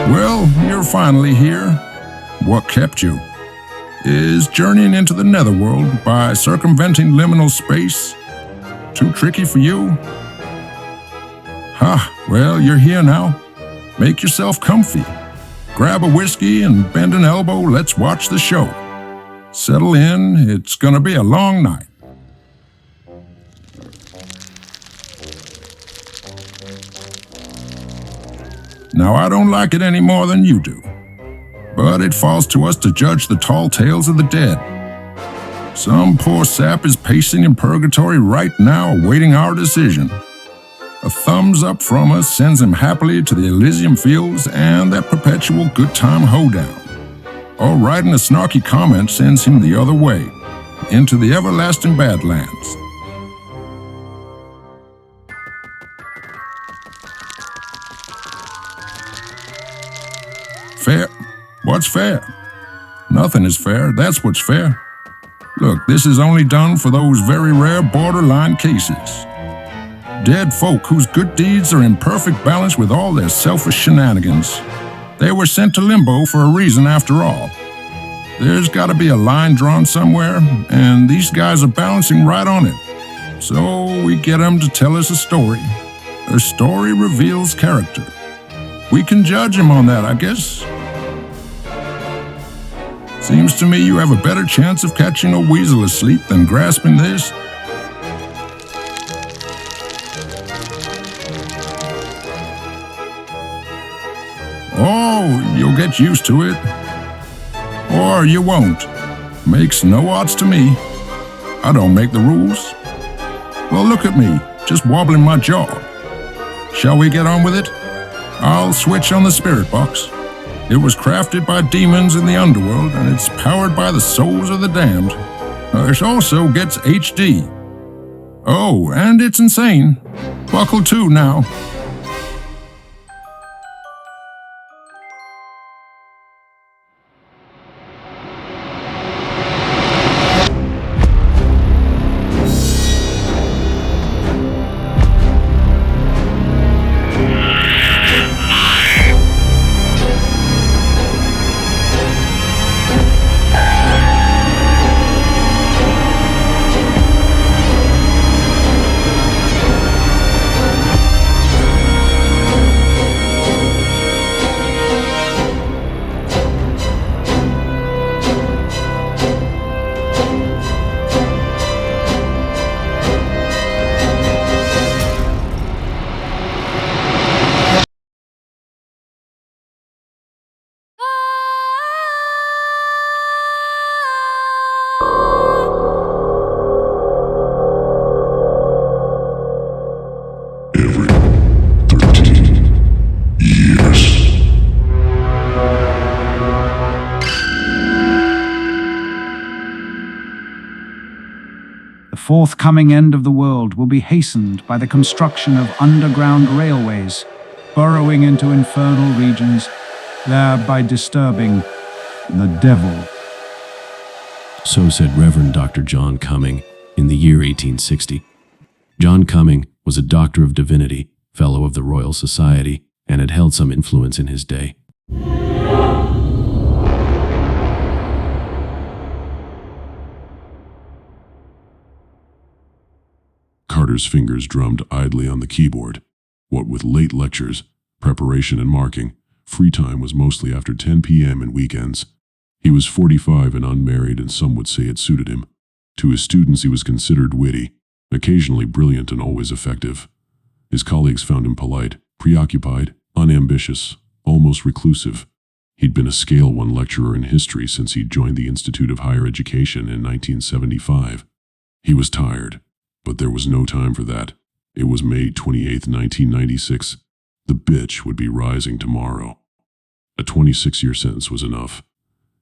Well, you're finally here. What kept you? Is journeying into the netherworld by circumventing liminal space too tricky for you? Well, you're here now. Make yourself comfy. Grab a whiskey and bend an elbow, let's watch the show. Settle in, it's gonna be a long night. Now, I don't like it any more than you do, but it falls to us to judge the tall tales of the dead. Some poor sap is pacing in purgatory right now, awaiting our decision. A thumbs up from us sends him happily to the Elysium fields and that perpetual good time hoedown. Or writing a snarky comment sends him the other way, into the everlasting badlands. Fair? What's fair? Nothing is fair, that's what's fair. Look, this is only done for those very rare borderline cases. Dead folk whose good deeds are in perfect balance with all their selfish shenanigans. They were sent to limbo for a reason after all. There's gotta be a line drawn somewhere, and these guys are balancing right on it. So we get them to tell us a story. A story reveals character. We can judge him on that, I guess. Seems to me you have a better chance of catching a weasel asleep than grasping this. Oh, you'll get used to it. Or you won't. Makes no odds to me. I don't make the rules. Well, look at me, just wobbling my jaw. Shall we get on with it? I'll switch on the spirit box. It was crafted by demons in the underworld, and it's powered by the souls of the damned. It also gets HD. Oh, and it's insane. Buckle to now. Every 13 years. The forthcoming end of the world will be hastened by the construction of underground railways, burrowing into infernal regions, thereby disturbing the devil. So said Reverend Dr. John Cumming in the year 1860. John Cumming was a doctor of divinity, fellow of the Royal Society, and had held some influence in his day. Carter's fingers drummed idly on the keyboard. What with late lectures, preparation and marking, free time was mostly after 10 p.m. and weekends. He was 45 and unmarried, and some would say it suited him. To his students he was considered witty, occasionally brilliant and always effective. His colleagues found him polite, preoccupied, unambitious, almost reclusive. He'd been a Scale 1 lecturer in history since he'd joined the Institute of Higher Education in 1975. He was tired, but there was no time for that. It was May 28, 1996. The bitch would be rising tomorrow. A 26-year sentence was enough.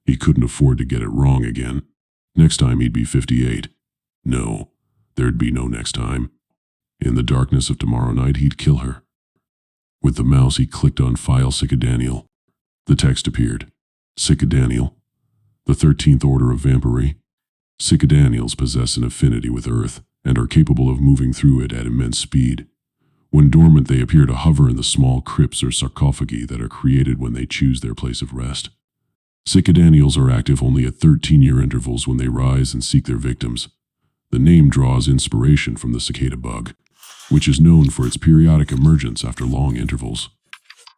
He couldn't afford to get it wrong again. Next time he'd be 58. No, there'd be no next time. In the darkness of tomorrow night, he'd kill her. With the mouse, he clicked on File Psychedaniel. The text appeared. Psychedaniel, the 13th order of vampiry. Psychedanials possess an affinity with Earth and are capable of moving through it at immense speed. When dormant, they appear to hover in the small crypts or sarcophagi that are created when they choose their place of rest. Cicadanials are active only at 13-year intervals when they rise and seek their victims. The name draws inspiration from the cicada bug, which is known for its periodic emergence after long intervals.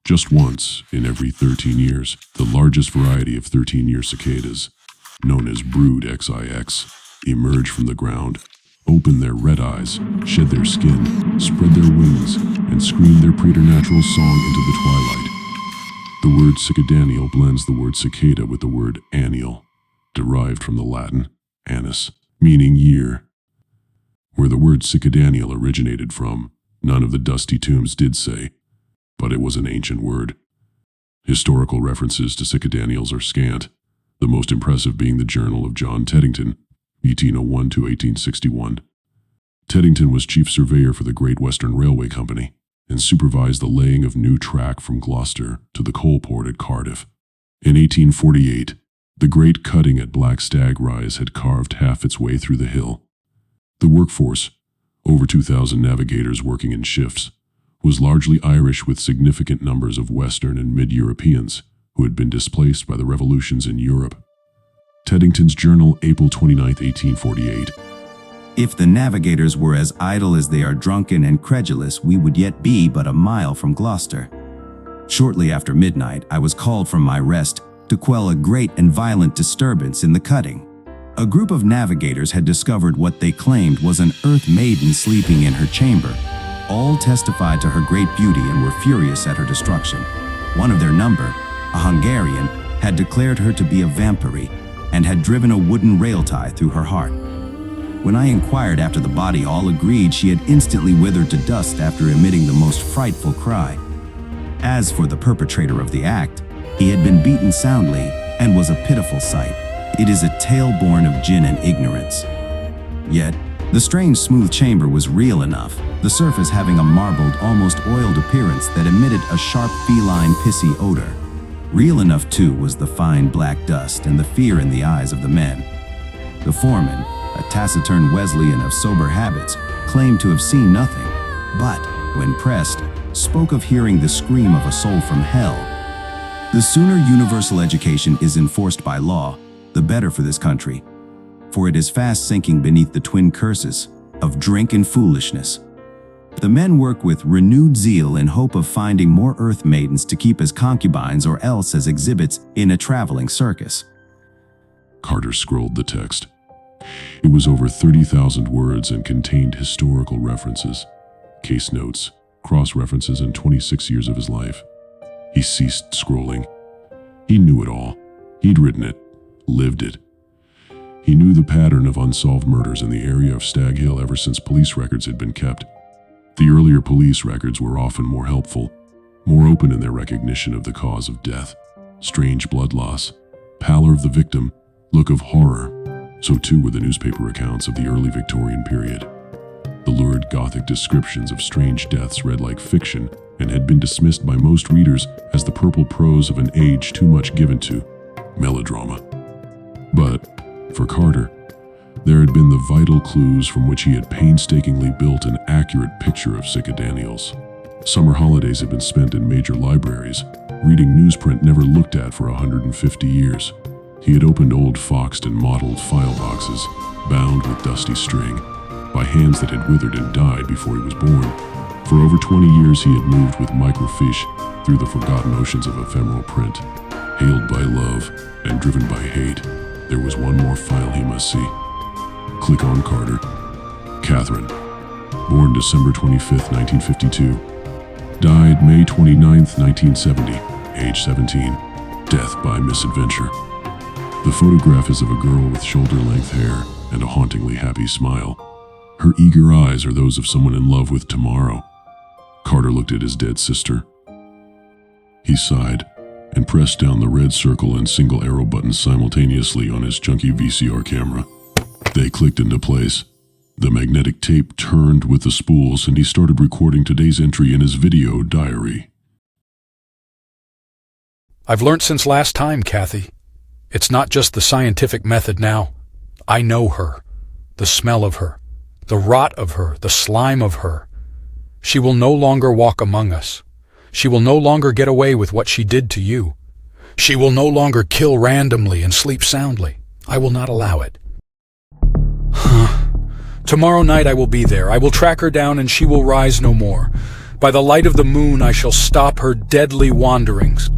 Just once in every 13 years, the largest variety of 13-year cicadas, known as brood XIX, emerge from the ground, open their red eyes, shed their skin, spread their wings, and scream their preternatural song into the twilight. The word cicadanial blends the word cicada with the word annual, derived from the Latin annus, meaning year. Where the word cicadanial originated from, none of the dusty tombs did say, but it was an ancient word. Historical references to cicadanials are scant, the most impressive being the Journal of John Teddington, 1801 to 1861. Teddington was chief surveyor for the Great Western Railway Company and supervised the laying of new track from Gloucester to the coal port at Cardiff. In 1848, the great cutting at Black Stag Rise had carved half its way through the hill. The workforce, over 2,000 navigators working in shifts, was largely Irish with significant numbers of Western and Mid-Europeans who had been displaced by the revolutions in Europe. Teddington's journal, April 29, 1848. If the navigators were as idle as they are drunken and credulous, we would yet be but a mile from Gloucester. Shortly after midnight, I was called from my rest to quell a great and violent disturbance in the cutting. A group of navigators had discovered what they claimed was an earth maiden sleeping in her chamber. All testified to her great beauty and were furious at her destruction. One of their number, a Hungarian, had declared her to be a vampire and had driven a wooden rail tie through her heart. When I inquired after the body, all agreed she had instantly withered to dust after emitting the most frightful cry. As for the perpetrator of the act, he had been beaten soundly and was a pitiful sight. It is a tale born of gin and ignorance. Yet, the strange smooth chamber was real enough, the surface having a marbled, almost oiled appearance that emitted a sharp feline pissy odor. Real enough, too, was the fine black dust and the fear in the eyes of the men. The foreman, a taciturn Wesleyan of sober habits, claimed to have seen nothing, but, when pressed, spoke of hearing the scream of a soul from hell. The sooner universal education is enforced by law, the better for this country, for it is fast sinking beneath the twin curses of drink and foolishness. The men work with renewed zeal in hope of finding more earth maidens to keep as concubines or else as exhibits in a traveling circus. Carter scrolled the text. It was over 30,000 words and contained historical references, case notes, cross-references, and 26 years of his life. He ceased scrolling. He knew it all. He'd written it, lived it. He knew the pattern of unsolved murders in the area of Stag Hill ever since police records had been kept. The earlier police records were often more helpful, more open in their recognition of the cause of death. Strange blood loss, pallor of the victim, look of horror. So too were the newspaper accounts of the early Victorian period. The lurid Gothic descriptions of strange deaths read like fiction and had been dismissed by most readers as the purple prose of an age too much given to melodrama. But, for Carter, there had been the vital clues from which he had painstakingly built an accurate picture of cicadanials. Summer holidays had been spent in major libraries, reading newsprint never looked at for 150 years. He had opened old foxed and mottled file boxes, bound with dusty string, by hands that had withered and died before he was born. For over 20 years he had moved with microfiche through the forgotten oceans of ephemeral print. Hailed by love and driven by hate, there was one more file he must see. Click on Carter. Catherine. Born December 25, 1952. Died May 29, 1970, age 17. Death by misadventure. The photograph is of a girl with shoulder-length hair and a hauntingly happy smile. Her eager eyes are those of someone in love with tomorrow. Carter looked at his dead sister. He sighed and pressed down the red circle and single arrow buttons simultaneously on his chunky VCR camera. They clicked into place. The magnetic tape turned with the spools and he started recording today's entry in his video diary. I've learnt since last time, Kathy. It's not just the scientific method now. I know her. The smell of her. The rot of her. The slime of her. She will no longer walk among us. She will no longer get away with what she did to you. She will no longer kill randomly and sleep soundly. I will not allow it. Tomorrow night I will be there. I will track her down and she will rise no more. By the light of the moon I shall stop her deadly wanderings.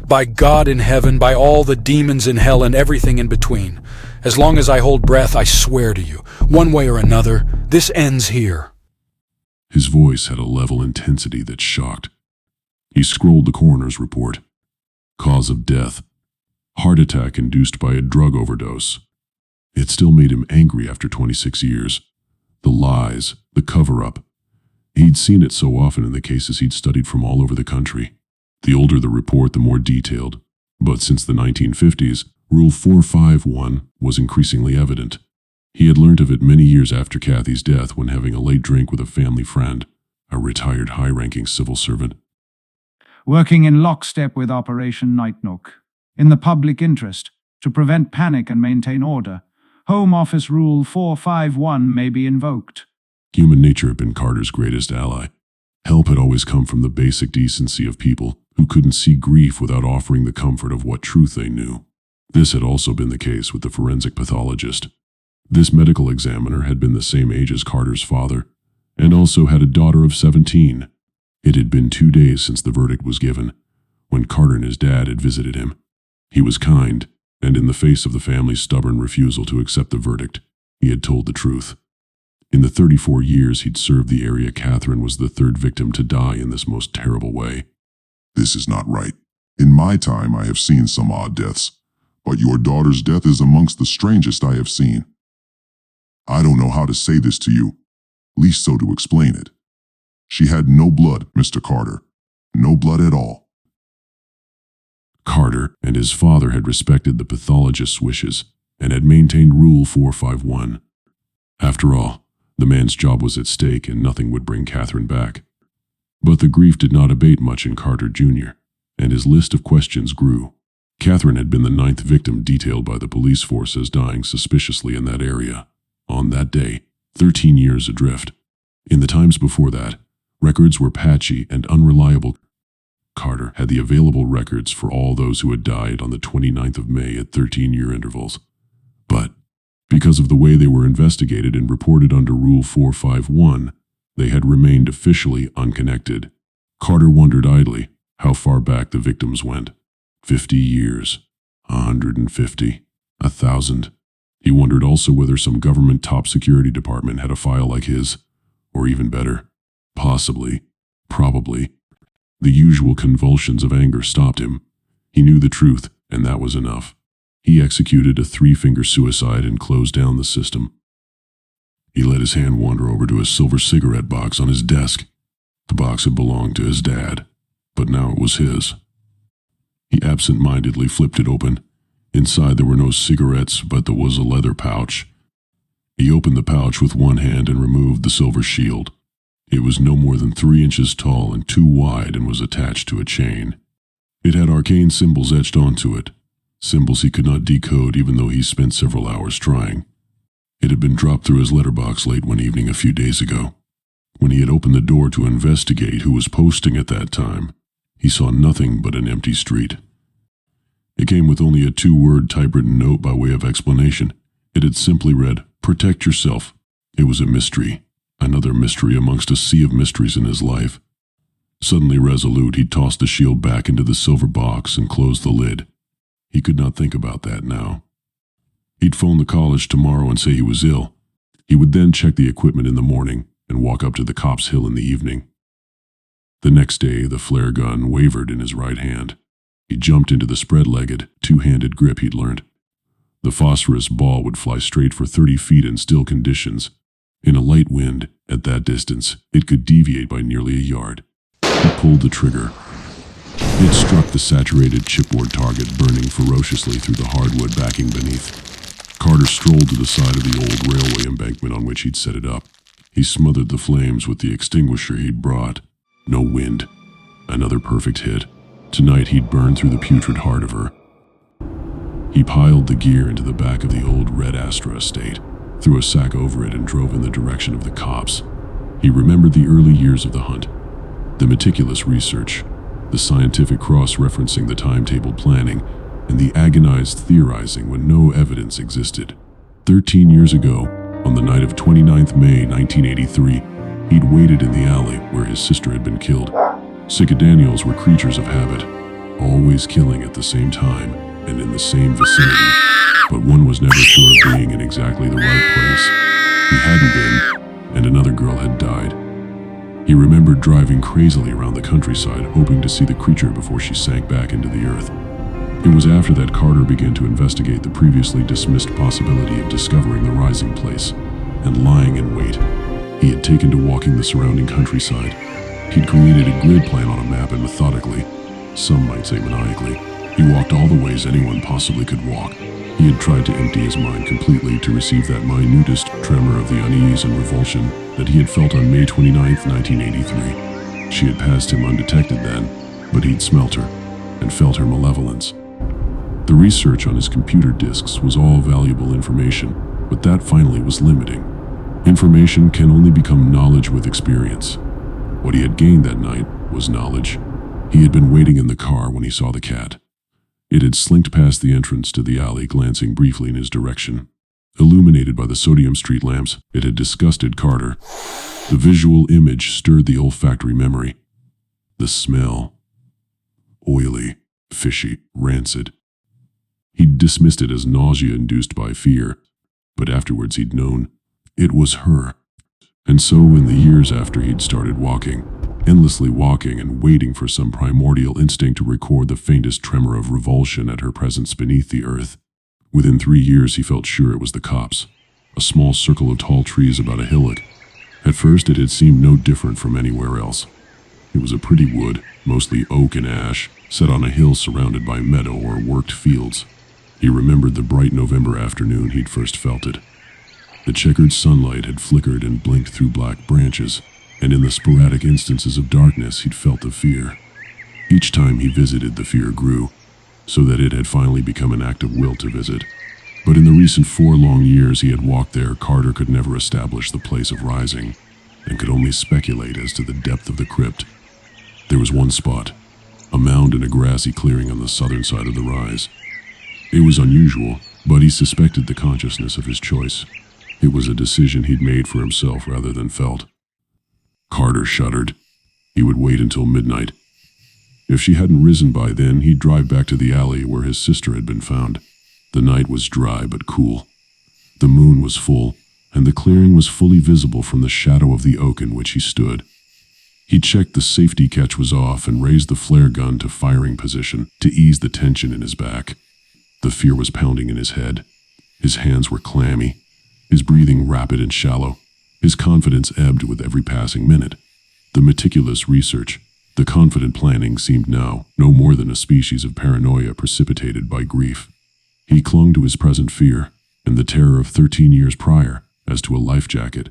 By God in heaven, by all the demons in hell and everything in between. As long as I hold breath, I swear to you, one way or another, this ends here. His voice had a level intensity that shocked. He scrolled the coroner's report. Cause of death: heart attack induced by a drug overdose. It still made him angry after 26 years. The lies, the cover-up. He'd seen it so often in the cases he'd studied from all over the country. The older the report, the more detailed. But since the 1950s, Rule 451 was increasingly evident. He had learned of it many years after Kathy's death when having a late drink with a family friend, a retired high-ranking civil servant. Working in lockstep with Operation Nightnook, in the public interest, to prevent panic and maintain order, Home Office Rule 451 may be invoked. Human nature had been Carter's greatest ally. Help had always come from the basic decency of people who couldn't see grief without offering the comfort of what truth they knew. This had also been the case with the forensic pathologist. This medical examiner had been the same age as Carter's father, and also had a daughter of 17. It had been 2 days since the verdict was given, when Carter and his dad had visited him. He was kind, and in the face of the family's stubborn refusal to accept the verdict, he had told the truth. In the 34 years he'd served the area, Catherine was the third victim to die in this most terrible way. This is not right. In my time I have seen some odd deaths, but your daughter's death is amongst the strangest I have seen. I don't know how to say this to you, least so to explain it. She had no blood, Mr. Carter. No blood at all. Carter and his father had respected the pathologist's wishes and had maintained Rule 451. After all, the man's job was at stake and nothing would bring Catherine back. But the grief did not abate much in Carter Jr., and his list of questions grew. Catherine had been the 9th victim detailed by the police force as dying suspiciously in that area. On that day, 13 years adrift. In the times before that, records were patchy and unreliable. Carter had the available records for all those who had died on the 29th of May at 13-year intervals. But, because of the way they were investigated and reported under Rule 451, they had remained officially unconnected. Carter wondered idly how far back the victims went. 50 years, 150, 1,000. He wondered also whether some government top security department had a file like his, or even better, possibly, probably. The usual convulsions of anger stopped him. He knew the truth, and that was enough. He executed a 3-finger suicide and closed down the system. He let his hand wander over to a silver cigarette box on his desk. The box had belonged to his dad, but now it was his. He absent-mindedly flipped it open. Inside there were no cigarettes, but there was a leather pouch. He opened the pouch with one hand and removed the silver shield. It was no more than 3 inches tall and 2 wide and was attached to a chain. It had arcane symbols etched onto it, symbols he could not decode even though he spent several hours trying. It had been dropped through his letterbox late one evening a few days ago. When he had opened the door to investigate who was posting at that time, he saw nothing but an empty street. It came with only a 2-word typewritten note by way of explanation. It had simply read, "Protect yourself." It was a mystery, another mystery amongst a sea of mysteries in his life. Suddenly resolute, he tossed the shield back into the silver box and closed the lid. He could not think about that now. He'd phone the college tomorrow and say he was ill. He would then check the equipment in the morning and walk up to the Cops' Hill in the evening. The next day, the flare gun wavered in his right hand. He jumped into the spread-legged, 2-handed grip he'd learned. The phosphorus ball would fly straight for 30 feet in still conditions. In a light wind, at that distance, it could deviate by nearly a yard. He pulled the trigger. It struck the saturated chipboard target, burning ferociously through the hardwood backing beneath. Carter strolled to the side of the old railway embankment on which he'd set it up. He smothered the flames with the extinguisher he'd brought. No wind. Another perfect hit. Tonight he'd burn through the putrid heart of her. He piled the gear into the back of the old red Astra estate, threw a sack over it and drove in the direction of the cops. He remembered the early years of the hunt, the meticulous research, the scientific cross-referencing the timetable planning, and the agonized theorizing when no evidence existed. 13 years ago, on the night of 29th May 1983, he'd waited in the alley where his sister had been killed. Psychedanials were creatures of habit, always killing at the same time and in the same vicinity, but one was never sure of being in exactly the right place. He hadn't been, and another girl had died. He remembered driving crazily around the countryside, hoping to see the creature before she sank back into the earth. It was after that Carter began to investigate the previously dismissed possibility of discovering the rising place and lying in wait. He had taken to walking the surrounding countryside. He'd created a grid plan on a map and methodically, some might say maniacally, he walked all the ways anyone possibly could walk. He had tried to empty his mind completely to receive that minutest tremor of the unease and revulsion that he had felt on May 29, 1983. She had passed him undetected then, but he'd smelt her and felt her malevolence. The research on his computer disks was all valuable information, but that finally was limiting. Information can only become knowledge with experience. What he had gained that night was knowledge. He had been waiting in the car when he saw the cat. It had slinked past the entrance to the alley, glancing briefly in his direction. Illuminated by the sodium street lamps, it had disgusted Carter. The visual image stirred the olfactory memory. The smell. Oily, fishy, rancid. He'd dismissed it as nausea induced by fear, but afterwards he'd known it was her. And so in the years after he'd started walking, endlessly walking and waiting for some primordial instinct to record the faintest tremor of revulsion at her presence beneath the earth, within 3 years he felt sure it was the copse, a small circle of tall trees about a hillock. At first it had seemed no different from anywhere else. It was a pretty wood, mostly oak and ash, set on a hill surrounded by meadow or worked fields. He remembered the bright November afternoon he'd first felt it. The checkered sunlight had flickered and blinked through black branches, and in the sporadic instances of darkness he'd felt the fear. Each time he visited, the fear grew, so that it had finally become an act of will to visit. But in the recent 4 long years he had walked there, Carter could never establish the place of rising, and could only speculate as to the depth of the crypt. There was one spot, a mound in a grassy clearing on the southern side of the rise. It was unusual, but he suspected the consciousness of his choice. It was a decision he'd made for himself rather than felt. Carter shuddered. He would wait until midnight. If she hadn't risen by then, he'd drive back to the alley where his sister had been found. The night was dry but cool. The moon was full, and the clearing was fully visible from the shadow of the oak in which he stood. He checked the safety catch was off and raised the flare gun to firing position to ease the tension in his back. The fear was pounding in his head. His hands were clammy, his breathing rapid and shallow. His confidence ebbed with every passing minute. The meticulous research, the confident planning seemed now no more than a species of paranoia precipitated by grief. He clung to his present fear and the terror of 13 years prior as to a life jacket.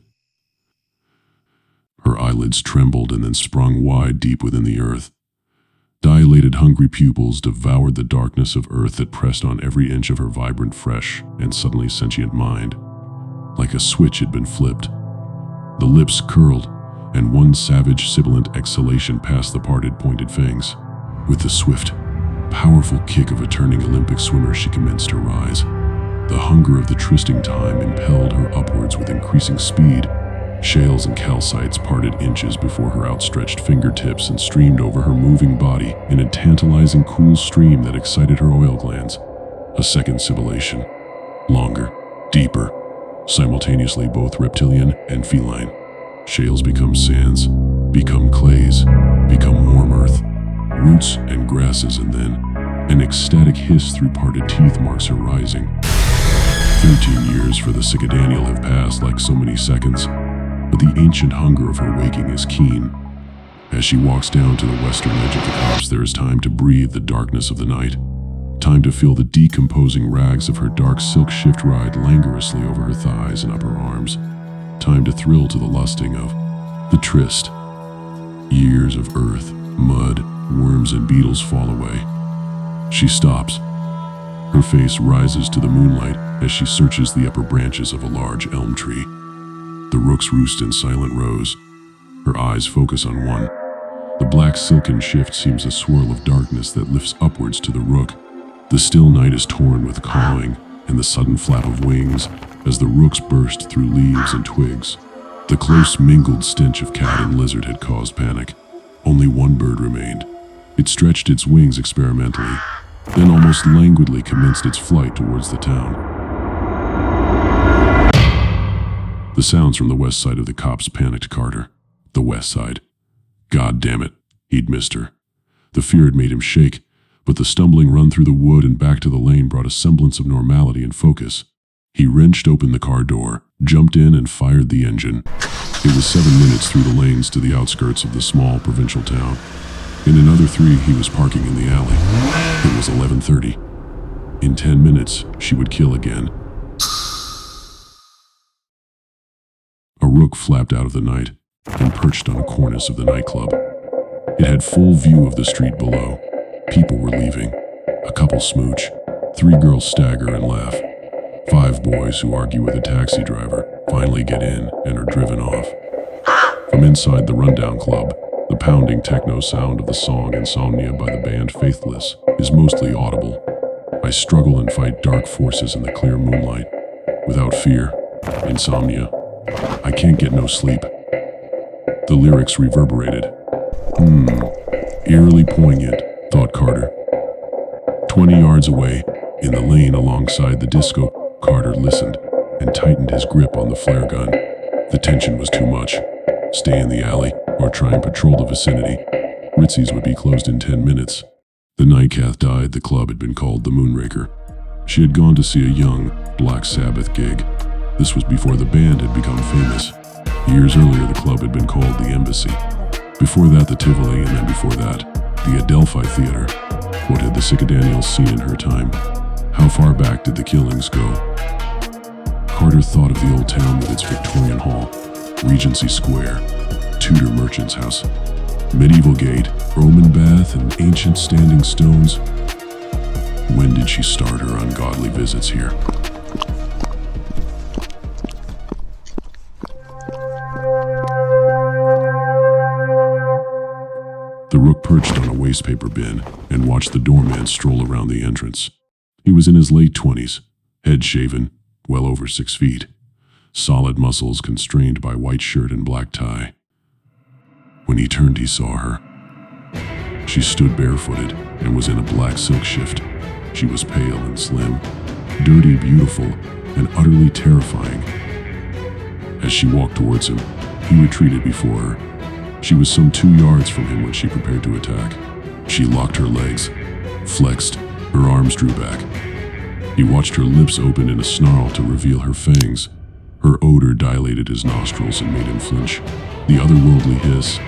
Her eyelids trembled and then sprung wide deep within the earth. Dilated, hungry pupils devoured the darkness of earth that pressed on every inch of her vibrant, fresh, and suddenly sentient mind. Like a switch had been flipped. The lips curled, and one savage, sibilant exhalation passed the parted, pointed fangs. With the swift, powerful kick of a turning Olympic swimmer, she commenced to rise. The hunger of the trysting time impelled her upwards with increasing speed. Shales and calcites parted inches before her outstretched fingertips and streamed over her moving body in a tantalizing, cool stream that excited her oil glands. A second sibilation. Longer, deeper, simultaneously both reptilian and feline. Shales become sands, become clays, become warm earth, roots and grasses, and then an ecstatic hiss through parted teeth marks her rising. 13 years for the psychedanial have passed like so many seconds, but the ancient hunger of her waking is keen. As she walks down to the western edge of the copse, there is time to breathe the darkness of the night. Time to feel the decomposing rags of her dark silk shift ride languorously over her thighs and upper arms. Time to thrill to the lusting of the tryst. Years of earth, mud, worms, and beetles fall away. She stops. Her face rises to the moonlight as she searches the upper branches of a large elm tree. The rooks roost in silent rows, her eyes focus on one. The black silken shift seems a swirl of darkness that lifts upwards to the Rook. The still night is torn with cawing and the sudden flap of wings as the rooks burst through leaves and twigs. The close mingled stench of cat and lizard had caused panic. Only one bird remained. It stretched its wings experimentally, then almost languidly commenced its flight towards the town. The sounds from the west side of the cops panicked Carter. The west side. God damn it, he'd missed her. The fear had made him shake, but the stumbling run through the wood and back to the lane brought a semblance of normality and focus. He wrenched open the car door, jumped in, and fired the engine. It was 7 minutes through the lanes to the outskirts of the small provincial town. In another 3, he was parking in the alley. It was 11:30. In 10 minutes, she would kill again. A rook flapped out of the night and perched on a cornice of the nightclub. It had full view of the street below. People were leaving. A couple smooch. 3 girls stagger and laugh. 5 boys who argue with a taxi driver finally get in and are driven off. From inside the rundown club, the pounding techno sound of the song Insomnia by the band Faithless is mostly audible. I struggle and fight dark forces in the clear moonlight. Without fear, insomnia. I can't get no sleep. The lyrics reverberated. Eerily poignant, thought Carter. 20 yards away, in the lane alongside the disco, Carter listened and tightened his grip on the flare gun. The tension was too much. Stay in the alley or try and patrol the vicinity. Ritzy's would be closed in 10 minutes. The night Kath died, the club had been called the Moonraker. She had gone to see a young Black Sabbath gig. This was before the band had become famous. Years earlier, the club had been called the Embassy. Before that, the Tivoli, and then before that, the Adelphi Theater. What had the Psychedaniels seen in her time? How far back did the killings go? Carter thought of the old town with its Victorian Hall, Regency Square, Tudor Merchant's House, medieval gate, Roman bath, and ancient standing stones. When did she start her ungodly visits here? The Rook perched on a wastepaper bin and watched the doorman stroll around the entrance. He was in his late 20s, head shaven, well over 6 feet, solid muscles constrained by white shirt and black tie. When he turned, he saw her. She stood barefooted and was in a black silk shift. She was pale and slim, dirty, beautiful, and utterly terrifying. As she walked towards him, he retreated before her. She was some 2 yards from him when she prepared to attack. She locked her legs, flexed, her arms drew back. He watched her lips open in a snarl to reveal her fangs. Her odor dilated his nostrils and made him flinch. The otherworldly hiss,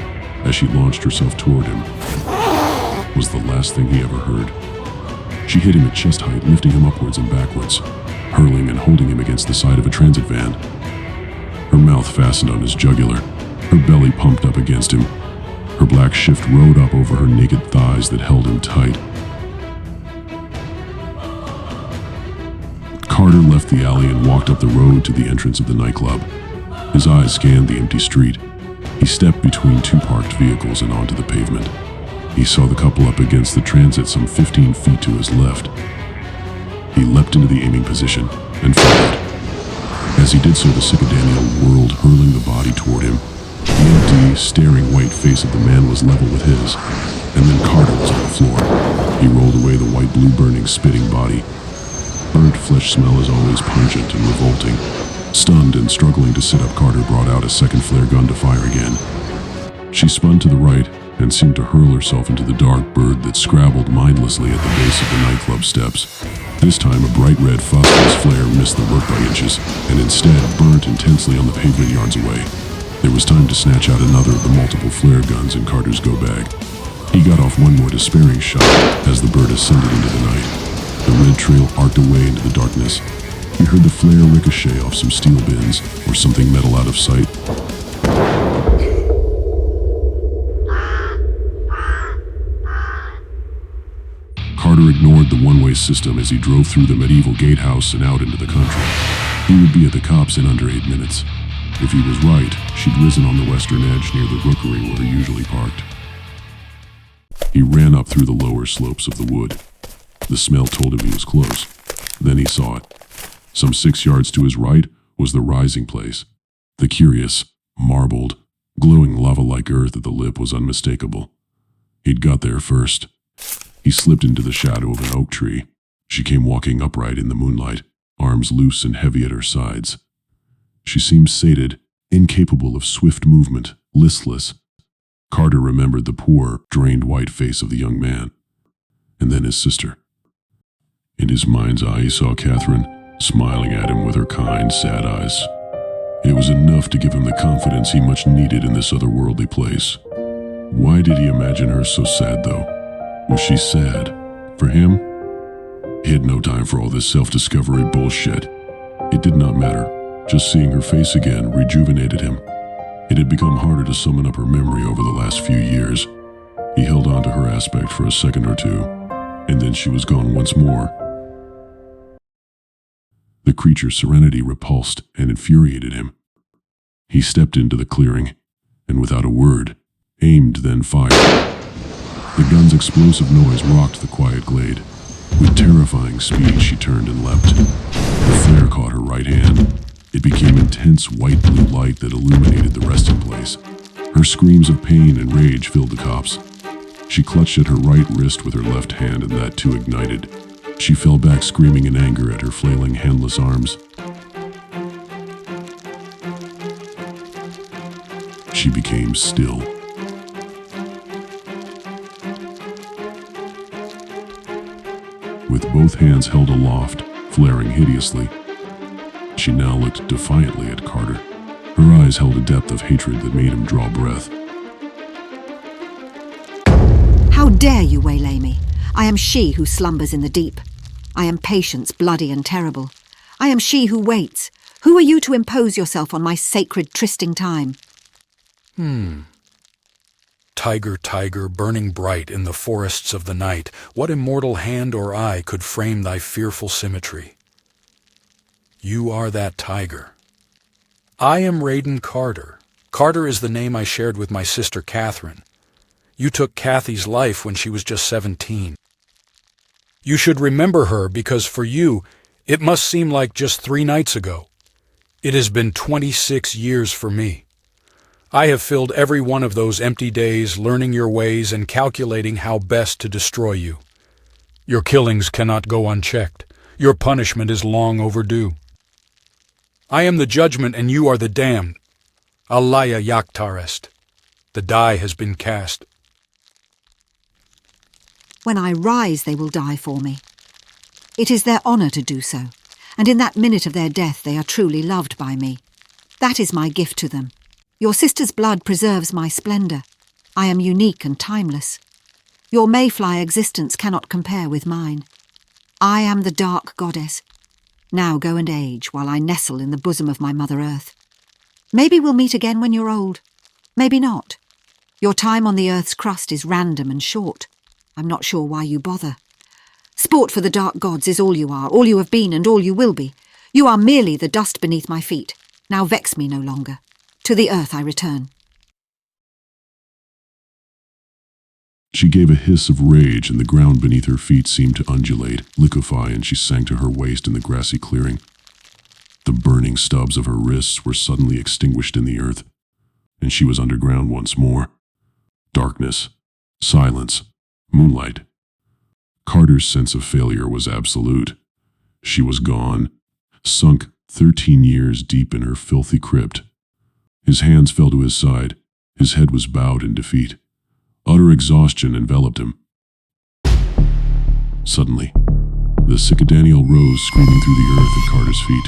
as she launched herself toward him, was the last thing he ever heard. She hit him at chest height, lifting him upwards and backwards, hurling and holding him against the side of a transit van. Her mouth fastened on his jugular, her belly pumped up against him. Her black shift rode up over her naked thighs that held him tight. Carter left the alley and walked up the road to the entrance of the nightclub. His eyes scanned the empty street. He stepped between 2 parked vehicles and onto the pavement. He saw the couple up against the transit some 15 feet to his left. He leapt into the aiming position and fired. As he did so, the Psychedaniel whirled, hurling the body toward him. The empty, staring white face of the man was level with his, and then Carter was on the floor. He rolled away the white, blue-burning, spitting body. Burnt flesh smell is always pungent and revolting. Stunned and struggling to sit up, Carter brought out a second flare gun to fire again. She spun to the right and seemed to hurl herself into the dark bird that scrabbled mindlessly at the base of the nightclub steps. This time, a bright red phosphorus flare missed the Rook by inches, and instead burnt intensely on the pavement yards away. There was time to snatch out another of the multiple flare guns in Carter's go bag. He got off one more despairing shot as the bird ascended into the night. The red trail arced away into the darkness. He heard the flare ricochet off some steel bins or something metal out of sight. Carter ignored the one-way system as he drove through the medieval gatehouse and out into the country. He would be at the cops in under 8 minutes. If he was right, she'd risen on the western edge near the rookery where he usually parked. He ran up through the lower slopes of the wood. The smell told him he was close. Then he saw it. Some 6 yards to his right was the rising place. The curious, marbled, glowing lava-like earth at the lip was unmistakable. He'd got there first. He slipped into the shadow of an oak tree. She came walking upright in the moonlight, arms loose and heavy at her sides. She seemed sated, incapable of swift movement, listless. Carter remembered the poor, drained white face of the young man, and then his sister. In his mind's eye, he saw Catherine, smiling at him with her kind, sad eyes. It was enough to give him the confidence he much needed in this otherworldly place. Why did he imagine her so sad, though? Was she sad? For him? He had no time for all this self-discovery bullshit. It did not matter. Just seeing her face again rejuvenated him. It had become harder to summon up her memory over the last few years. He held on to her aspect for a second or two, and then she was gone once more. The creature's serenity repulsed and infuriated him. He stepped into the clearing, and without a word, aimed then fired. The gun's explosive noise rocked the quiet glade. With terrifying speed, she turned and leapt. The flare caught her right hand. It became intense white-blue light that illuminated the resting place. Her screams of pain and rage filled the copse. She clutched at her right wrist with her left hand, and that too ignited. She fell back screaming in anger at her flailing, handless arms. She became still. With both hands held aloft, flaring hideously, she now looked defiantly at Carter. Her eyes held a depth of hatred that made him draw breath. How dare you waylay me? I am she who slumbers in the deep. I am patience, bloody and terrible. I am she who waits. Who are you to impose yourself on my sacred trysting time? Tiger, tiger, burning bright in the forests of the night, what immortal hand or eye could frame thy fearful symmetry? You are that tiger. I am Raiden Carter. Carter is the name I shared with my sister Catherine. You took Kathy's life when she was just 17. You should remember her because for you, it must seem like just 3 nights ago. It has been 26 years for me. I have filled every one of those empty days learning your ways and calculating how best to destroy you. Your killings cannot go unchecked. Your punishment is long overdue. I am the judgment and you are the damned. Alaya yaktarest. The die has been cast. When I rise, they will die for me. It is their honour to do so, and in that minute of their death they are truly loved by me. That is my gift to them. Your sister's blood preserves my splendour. I am unique and timeless. Your mayfly existence cannot compare with mine. I am the dark goddess. Now go and age while I nestle in the bosom of my Mother Earth. Maybe we'll meet again when you're old. Maybe not. Your time on the Earth's crust is random and short. I'm not sure why you bother. Sport for the dark gods is all you are, all you have been and all you will be. You are merely the dust beneath my feet. Now vex me no longer. To the earth I return. She gave a hiss of rage, and the ground beneath her feet seemed to undulate, liquefy, and she sank to her waist in the grassy clearing. The burning stubs of her wrists were suddenly extinguished in the earth, and she was underground once more. Darkness, silence, moonlight. Carter's sense of failure was absolute. She was gone, sunk 13 years deep in her filthy crypt. His hands fell to his side. His head was bowed in defeat. Utter exhaustion enveloped him. Suddenly, the cicadaniel rose screaming through the earth at Carter's feet.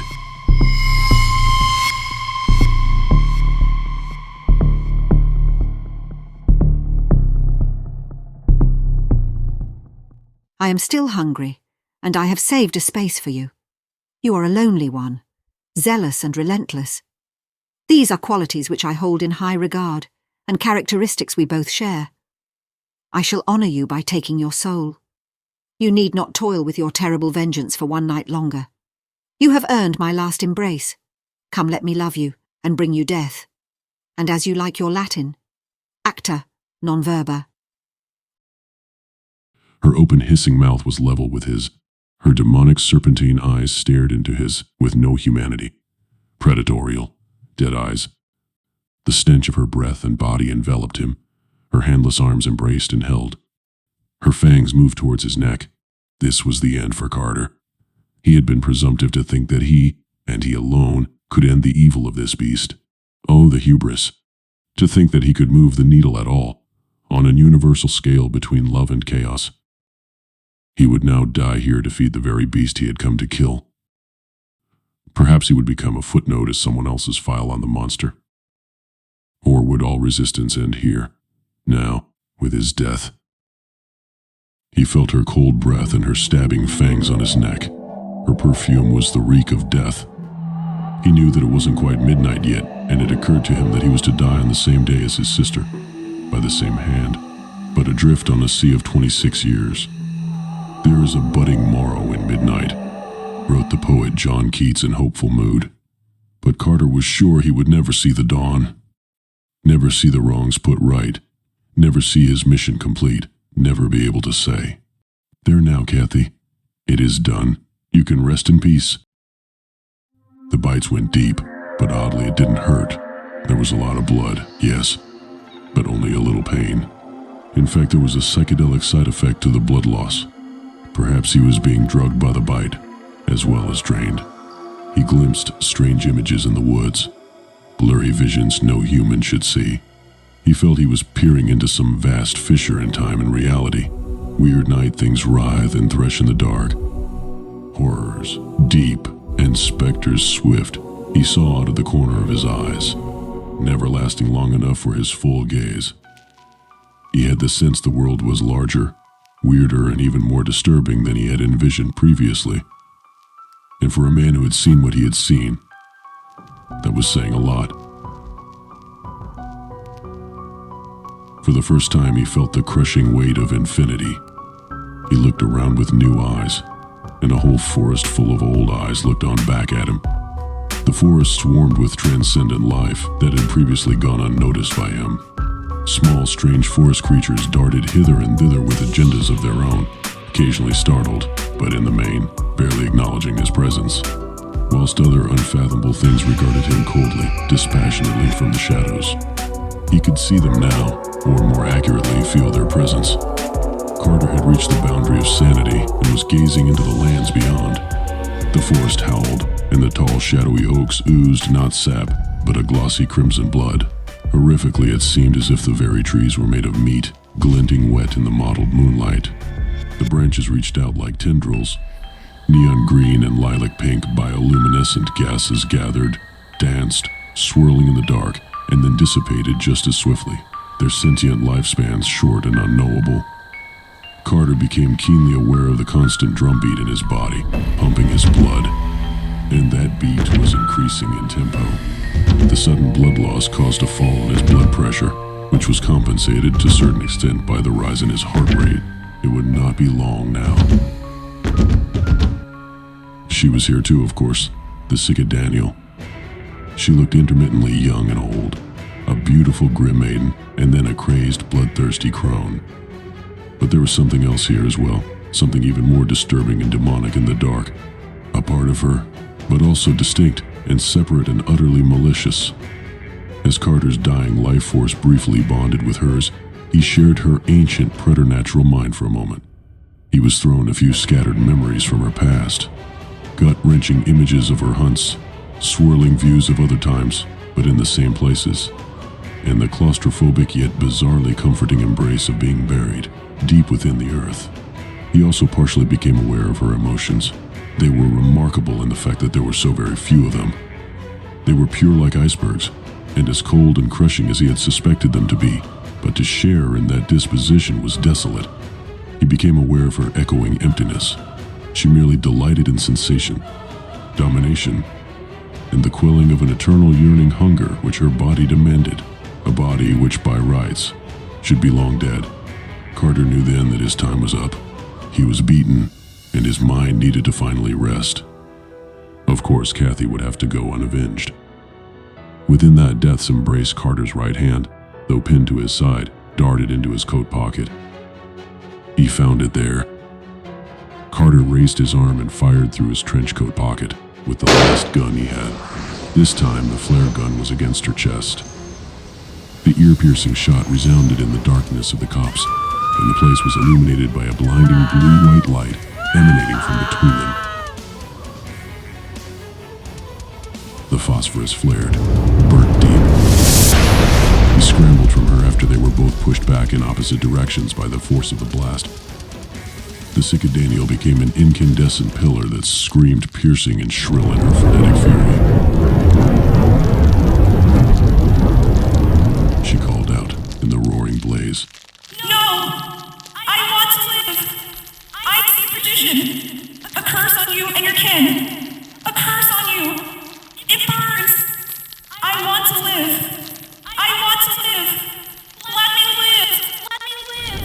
I am still hungry, and I have saved a space for you. You are a lonely one, zealous and relentless. These are qualities which I hold in high regard, and characteristics we both share. I shall honour you by taking your soul. You need not toil with your terrible vengeance for one night longer. You have earned my last embrace. Come, let me love you, and bring you death. And as you like your Latin, acta non verba. Her open hissing mouth was level with his. Her demonic serpentine eyes stared into his with no humanity. Predatorial, dead eyes. The stench of her breath and body enveloped him. Her handless arms embraced and held. Her fangs moved towards his neck. This was the end for Carter. He had been presumptive to think that he, and he alone, could end the evil of this beast. Oh, the hubris. To think that he could move the needle at all, on an universal scale between love and chaos. He would now die here to feed the very beast he had come to kill. Perhaps he would become a footnote as someone else's file on the monster. Or would all resistance end here, now, with his death? He felt her cold breath and her stabbing fangs on his neck. Her perfume was the reek of death. He knew that it wasn't quite midnight yet, and it occurred to him that he was to die on the same day as his sister, by the same hand, but adrift on a sea of 26 years. There is a budding morrow in midnight, wrote the poet John Keats in hopeful mood. But Carter was sure he would never see the dawn, never see the wrongs put right, never see his mission complete, never be able to say, "There now, Kathy. It is done. You can rest in peace." The bites went deep, but oddly it didn't hurt. There was a lot of blood, yes, but only a little pain. In fact, there was a psychedelic side effect to the blood loss. Perhaps he was being drugged by the bite, as well as drained. He glimpsed strange images in the woods, blurry visions no human should see. He felt he was peering into some vast fissure in time and reality. Weird night things writhe and thresh in the dark. Horrors, deep, and specters swift, he saw out of the corner of his eyes, never lasting long enough for his full gaze. He had the sense the world was larger, weirder, and even more disturbing than he had envisioned previously. And for a man who had seen what he had seen, that was saying a lot. For the first time, he felt the crushing weight of infinity. He looked around with new eyes, and a whole forest full of old eyes looked on back at him. The forest swarmed with transcendent life that had previously gone unnoticed by him. Small, strange forest creatures darted hither and thither with agendas of their own, occasionally startled, but in the main, barely acknowledging his presence, whilst other unfathomable things regarded him coldly, dispassionately from the shadows. He could see them now, or more accurately, feel their presence. Carter had reached the boundary of sanity and was gazing into the lands beyond. The forest howled, and the tall, shadowy oaks oozed not sap, but a glossy crimson blood. Horrifically, it seemed as if the very trees were made of meat, glinting wet in the mottled moonlight. The branches reached out like tendrils. Neon green and lilac pink bioluminescent gases gathered, danced, swirling in the dark, and then dissipated just as swiftly, their sentient lifespans short and unknowable. Carter became keenly aware of the constant drumbeat in his body, pumping his blood, and that beat was increasing in tempo. The sudden blood loss caused a fall in his blood pressure, which was compensated to a certain extent by the rise in his heart rate. It would not be long now. She was here too, of course, the sick Daniel. She looked intermittently young and old, a beautiful grim maiden, and then a crazed, bloodthirsty crone. But there was something else here as well, something even more disturbing and demonic in the dark. A part of her, but also distinct and separate and utterly malicious. As Carter's dying life force briefly bonded with hers, he shared her ancient preternatural mind for a moment. He was thrown a few scattered memories from her past, gut-wrenching images of her hunts, swirling views of other times, but in the same places, and the claustrophobic yet bizarrely comforting embrace of being buried deep within the earth. He also partially became aware of her emotions. They were remarkable in the fact that there were so very few of them. They were pure like icebergs, and as cold and crushing as he had suspected them to be, but to share in that disposition was desolate. He became aware of her echoing emptiness. She merely delighted in sensation, domination, and the quelling of an eternal yearning hunger which her body demanded, a body which by rights should be long dead. Carter knew then that his time was up. He was beaten, and his mind needed to finally rest. Of course, Kathy would have to go unavenged. Within that death's embrace, Carter's right hand, though pinned to his side, darted into his coat pocket. He found it there. Carter raised his arm and fired through his trench coat pocket with the last gun he had. This time, the flare gun was against her chest. The ear-piercing shot resounded in the darkness of the copse, and the place was illuminated by a blinding blue-white light emanating from between them. The phosphorus flared, burnt deep. He scrambled from her after they were both pushed back in opposite directions by the force of the blast. The Cycadanial became an incandescent pillar that screamed piercing and shrill in her frenetic fury. She called out in the roaring blaze. No! I want to live! I see perdition! A curse on you and your kin! A curse on you! It burns! I want to live! I want to live! Let me live! Let me live!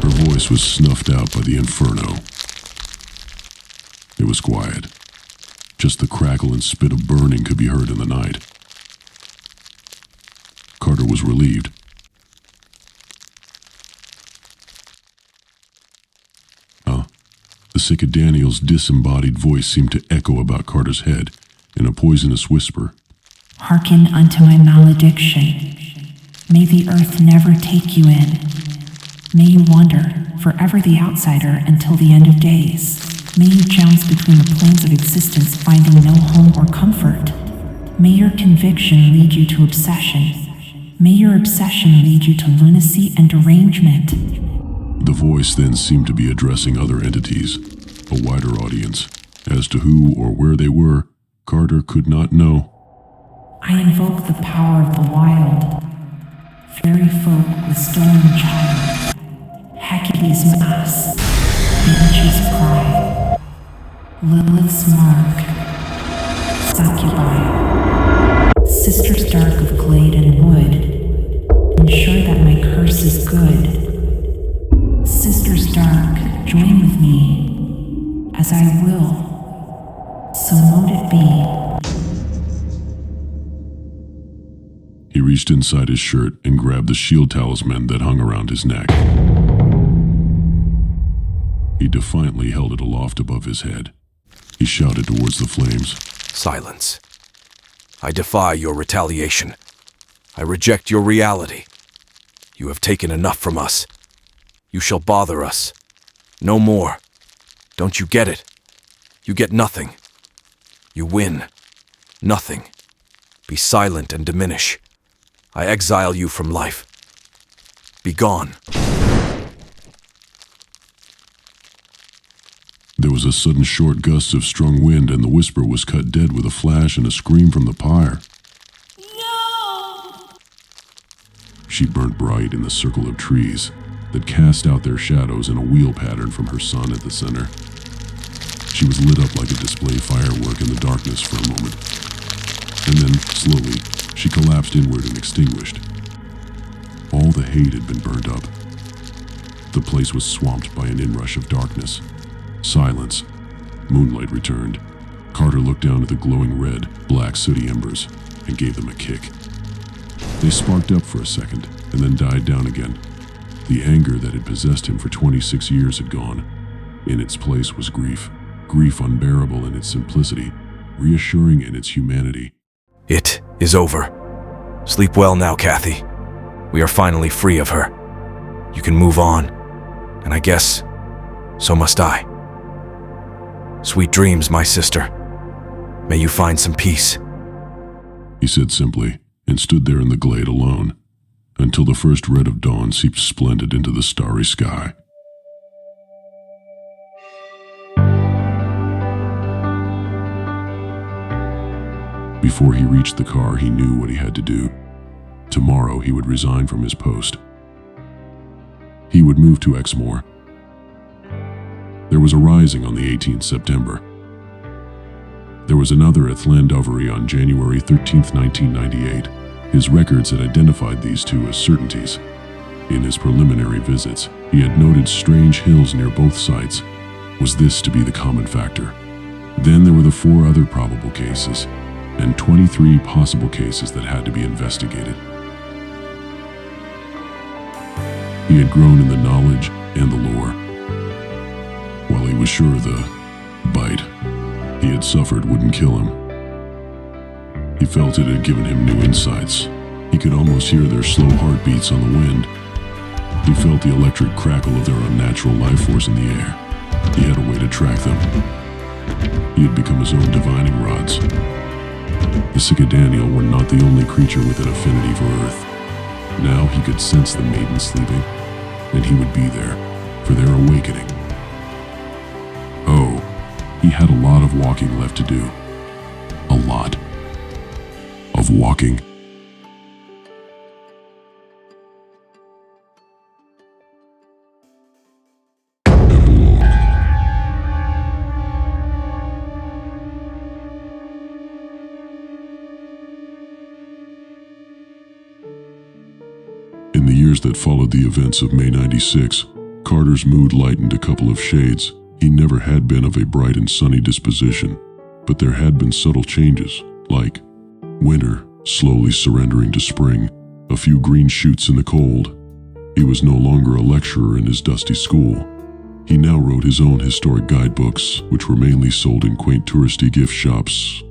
Her voice was snuffed out by the inferno. It was quiet. Just the crackle and spit of burning could be heard in the night. Carter was relieved. The Cycadanial's disembodied voice seemed to echo about Carter's head in a poisonous whisper. Hearken unto my malediction. May the earth never take you in. May you wander, forever the outsider, until the end of days. May you jounce between the planes of existence, finding no home or comfort. May your conviction lead you to obsession. May your obsession lead you to lunacy and derangement. The voice then seemed to be addressing other entities, a wider audience. As to who or where they were, Carter could not know. I invoke the power of the wild. Fairy folk with stolen child. Hecate's mass. Banshee's cry. Lilith's mark. Succubi. Sisters dark of glade and wood. Ensure that my curse is good. Sisters dark, join with me, as I will, so mote it be. He reached inside his shirt and grabbed the shield talisman that hung around his neck. He defiantly held it aloft above his head. He shouted towards the flames. Silence. I defy your retaliation. I reject your reality. You have taken enough from us. You shall bother us. No more. Don't you get it? You get nothing. You win. Nothing. Be silent and diminish. I exile you from life. Be gone. There was a sudden short gust of strong wind, and the whisper was cut dead with a flash and a scream from the pyre. No! She burnt bright in the circle of trees that cast out their shadows in a wheel pattern from her sun at the center. She was lit up like a display firework in the darkness for a moment. And then, slowly, she collapsed inward and extinguished. All the hate had been burned up. The place was swamped by an inrush of darkness. Silence. Moonlight returned. Carter looked down at the glowing red, black sooty embers and gave them a kick. They sparked up for a second and then died down again. The anger that had possessed him for 26 years had gone. In its place was grief. Grief unbearable in its simplicity, reassuring in its humanity. It is over. Sleep well now, Kathy. We are finally free of her. You can move on. And I guess, so must I. Sweet dreams, my sister. May you find some peace. He said simply, and stood there in the glade alone, until the first red of dawn seeped splendid into the starry sky. Before he reached the car, he knew what he had to do. Tomorrow he would resign from his post. He would move to Exmoor. There was a rising on the 18th September. There was another at Llandovery on January 13, 1998, His records had identified these two as certainties. In his preliminary visits, he had noted strange hills near both sites. Was this to be the common factor? Then there were the 4 other probable cases, and 23 possible cases that had to be investigated. He had grown in the knowledge and the lore. While he was sure the bite he had suffered wouldn't kill him, he felt it had given him new insights. He could almost hear their slow heartbeats on the wind. He felt the electric crackle of their unnatural life force in the air. He had a way to track them. He had become his own divining rods. The Cicadanial were not the only creature with an affinity for Earth. Now he could sense the maiden sleeping, and he would be there for their awakening. Oh, he had a lot of walking left to do. A lot of walking. Epilogue. In the years that followed the events of May 96, Carter's mood lightened a couple of shades. He never had been of a bright and sunny disposition, but there had been subtle changes, like winter slowly surrendering to spring, a few green shoots in the cold. He was no longer a lecturer in his dusty school. He now wrote his own historic guidebooks, which were mainly sold in quaint touristy gift shops.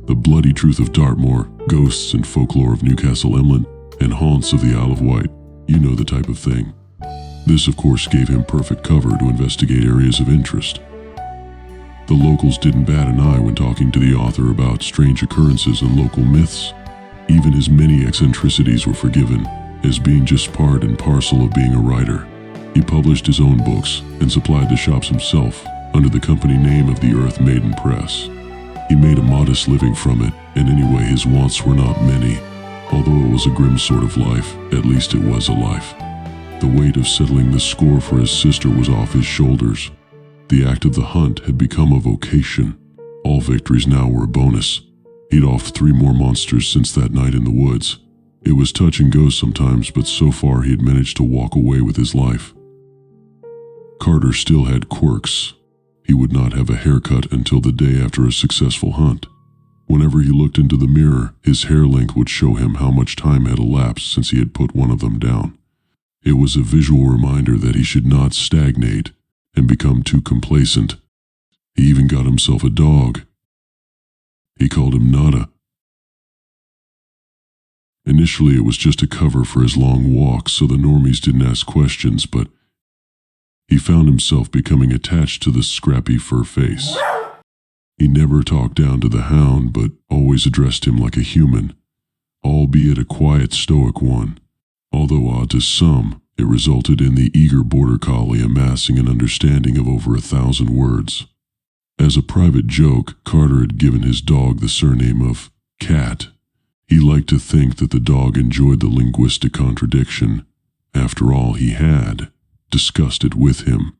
The Bloody Truth of Dartmoor, Ghosts and Folklore of Newcastle Emlyn, and Haunts of the Isle of Wight. You know the type of thing. This, of course, gave him perfect cover to investigate areas of interest. The locals didn't bat an eye when talking to the author about strange occurrences and local myths. Even his many eccentricities were forgiven, as being just part and parcel of being a writer. He published his own books and supplied the shops himself under the company name of the Earth Maiden Press. He made a modest living from it, and anyway his wants were not many. Although it was a grim sort of life, at least it was a life. The weight of settling the score for his sister was off his shoulders. The act of the hunt had become a vocation. All victories now were a bonus. He'd offed 3 more monsters since that night in the woods. It was touch and go sometimes, but so far he had managed to walk away with his life. Carter still had quirks. He would not have a haircut until the day after a successful hunt. Whenever he looked into the mirror, his hair length would show him how much time had elapsed since he had put one of them down. It was a visual reminder that he should not stagnate and become too complacent. He even got himself a dog. He called him Nada. Initially, it was just a cover for his long walks so the normies didn't ask questions, but he found himself becoming attached to the scrappy fur face. He never talked down to the hound, but always addressed him like a human, albeit a quiet, stoic one. Although odd to some, it resulted in the eager border collie amassing an understanding of over 1,000 words. As a private joke, Carter had given his dog the surname of Cat. He liked to think that the dog enjoyed the linguistic contradiction. After all, he had discussed it with him,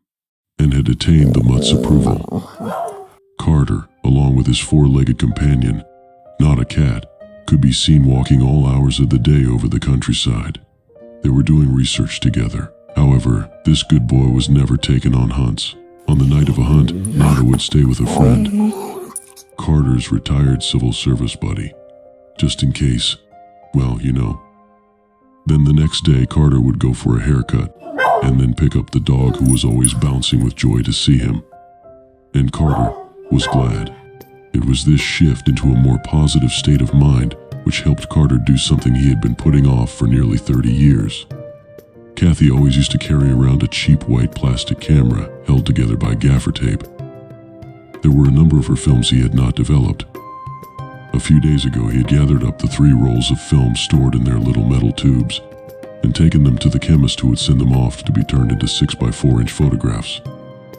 and had attained the mutt's approval. Carter, along with his 4-legged companion, not a cat, could be seen walking all hours of the day over the countryside. They were doing research together. However, this good boy was never taken on hunts. On the night of a hunt, Nada would stay with a friend, Carter's retired civil service buddy, just in case, well, you know. Then the next day, Carter would go for a haircut, and then pick up the dog who was always bouncing with joy to see him. And Carter was glad. It was this shift into a more positive state of mind which helped Carter do something he had been putting off for nearly 30 years. Kathy always used to carry around a cheap white plastic camera held together by gaffer tape. There were a number of her films he had not developed. A few days ago, he had gathered up the 3 rolls of film stored in their little metal tubes and taken them to the chemist who would send them off to be turned into 6x4-inch photographs.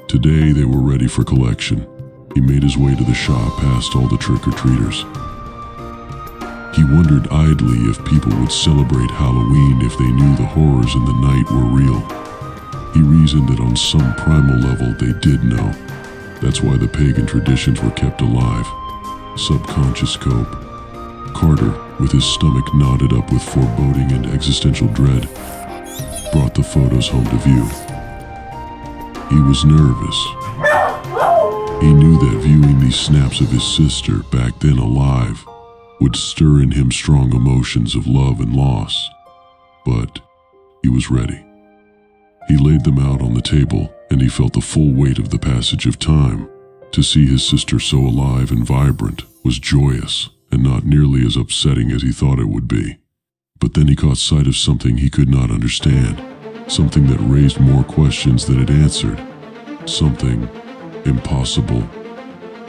Today, they were ready for collection. He made his way to the shop past all the trick-or-treaters. He wondered idly if people would celebrate Halloween if they knew the horrors in the night were real. He reasoned that on some primal level they did know. That's why the pagan traditions were kept alive. Subconscious cope. Carter with his stomach knotted up with foreboding and existential dread, brought the photos home to view. He was nervous. He knew that viewing these snaps of his sister, back then alive, would stir in him strong emotions of love and loss. But he was ready. He laid them out on the table, and he felt the full weight of the passage of time. To see his sister so alive and vibrant was joyous, and not nearly as upsetting as he thought it would be. But then he caught sight of something he could not understand, something that raised more questions than it answered, something impossible.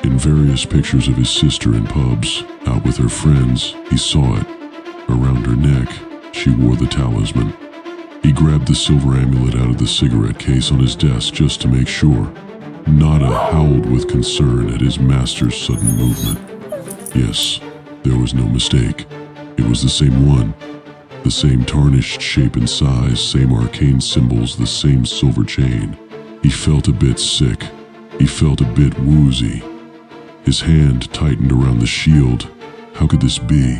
In various pictures of his sister in pubs, out with her friends, he saw it. Around her neck, she wore the talisman. He grabbed the silver amulet out of the cigarette case on his desk just to make sure. Nada howled with concern at his master's sudden movement. Yes, there was no mistake. It was the same one. The same tarnished shape and size, same arcane symbols, the same silver chain. He felt a bit sick. He felt a bit woozy. His hand tightened around the shield. How could this be?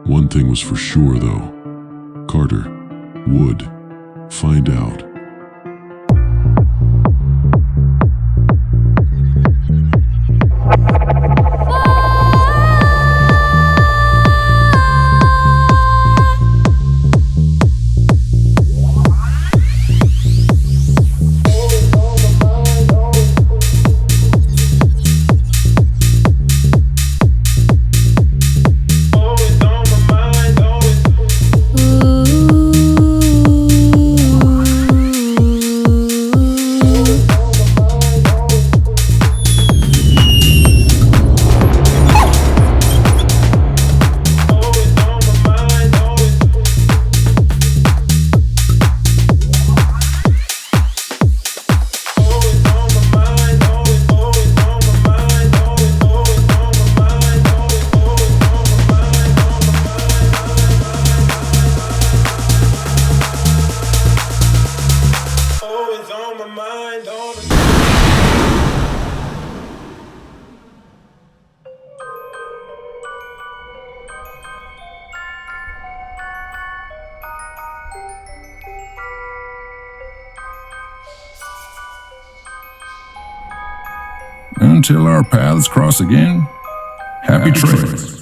One thing was for sure, though. Carter would find out. Until our paths cross again, happy trails.